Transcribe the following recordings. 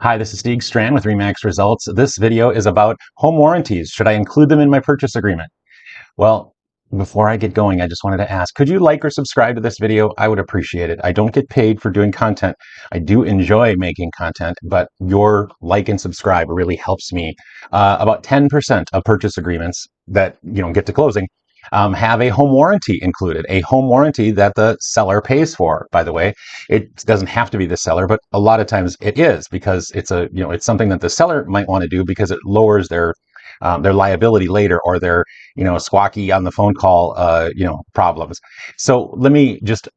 Hi, this is Stieg Strand with RE/MAX Results. This video is about home warranties. Should I include them in my purchase agreement? Well, before I get going, I just wanted to ask, could you like or subscribe to this video? I would appreciate it. I don't get paid for doing content. I do enjoy making content, but your like and subscribe really helps me. About 10% of purchase agreements that get to closing have a home warranty included, a home warranty that the seller pays for. By the way, it doesn't have to be the seller, but a lot of times it is because it's something that the seller might want to do because it lowers their liability later, or their squawky on the phone call problems. So let me just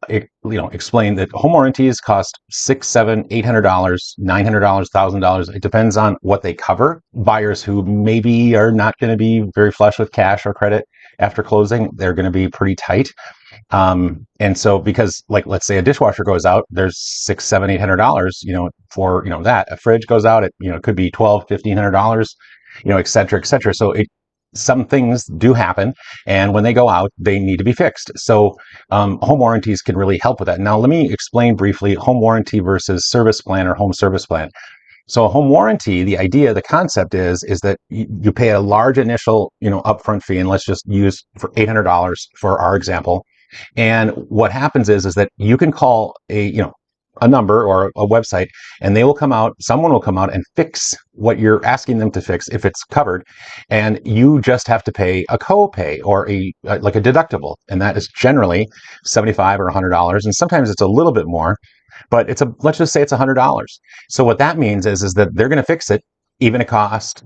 explain that home warranties cost $600, $700, $800, $900, $1,000. It depends on what they cover. Buyers who maybe are not going to be very flush with cash or credit after closing, they're going to be pretty tight. And so because, like, let's say a dishwasher goes out, there's $600, $700, $800, for, that. A fridge goes out, it could be $1,200, $1,500, et cetera, et cetera. So some things do happen, and when they go out, they need to be fixed. So home warranties can really help with that. Now, let me explain briefly home warranty versus service plan or home service plan. So a home warranty, the idea, the concept is that you pay a large initial, upfront fee, and let's just use for $800 for our example. And what happens is that you can call a number or a website, and someone will come out and fix what you're asking them to fix if it's covered. And you just have to pay a co-pay or like a deductible. And that is generally $75 or $100. And sometimes it's a little bit more, but let's just say it's $100. So what that means is that they're going to fix it, even if it costs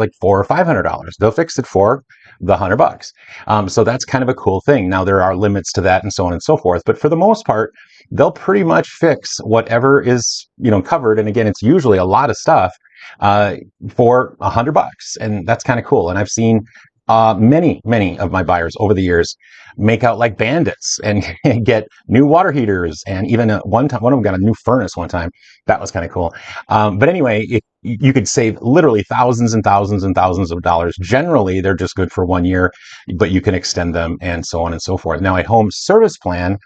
like $400 or $500. They'll fix it for the $100. So that's kind of a cool thing. Now, there are limits to that and so on and so forth, but for the most part, they'll pretty much fix whatever is covered. And again, it's usually a lot of stuff for $100, and that's kind of cool. And I've seen many of my buyers over the years make out like bandits and get new water heaters, and even one of them got a new furnace one time. That was kind of cool. But anyway, you could save literally thousands and thousands and thousands of dollars. Generally, they're just good for 1 year, but you can extend them and so on and so forth. Now, a home service plan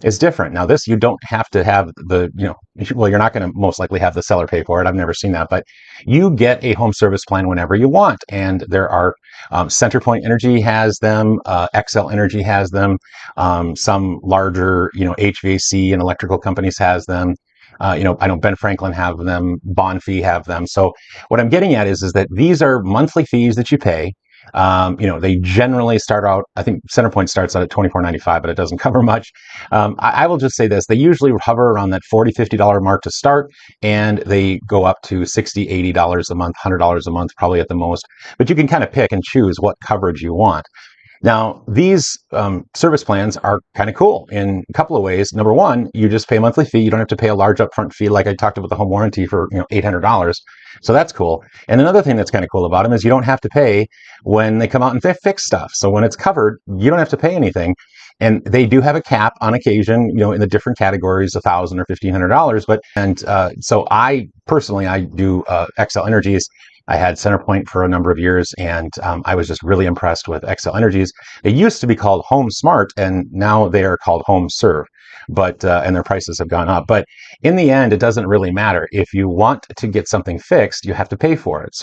is different. Now, this, you don't have to have you're not going to most likely have the seller pay for it. I've never seen that, but you get a home service plan whenever you want. And there are CenterPoint Energy has them, XL Energy has them, some larger HVAC and electrical companies has them. I know Ben Franklin have them, Bonfee have them. So what I'm getting at is that these are monthly fees that you pay. They generally start out, I think CenterPoint starts out at $24.95, but it doesn't cover much. I will just say this: they usually hover around that $40, $50 mark to start, and they go up to $60, $80 a month, $100 a month, probably at the most. But you can kind of pick and choose what coverage you want. Now, these service plans are kind of cool in a couple of ways. Number one, you just pay a monthly fee. You don't have to pay a large upfront fee like I talked about the home warranty for $800. So that's cool. And another thing that's kind of cool about them is you don't have to pay when they come out and fix stuff. So when it's covered, you don't have to pay anything. And they do have a cap on occasion, in the different categories, $1,000 or $1,500. So I do XL Energies. I had CenterPoint for a number of years, and I was just really impressed with XL Energies. They used to be called Home Smart, and now they are called Home Serve, and their prices have gone up. But in the end, it doesn't really matter. If you want to get something fixed, you have to pay for it.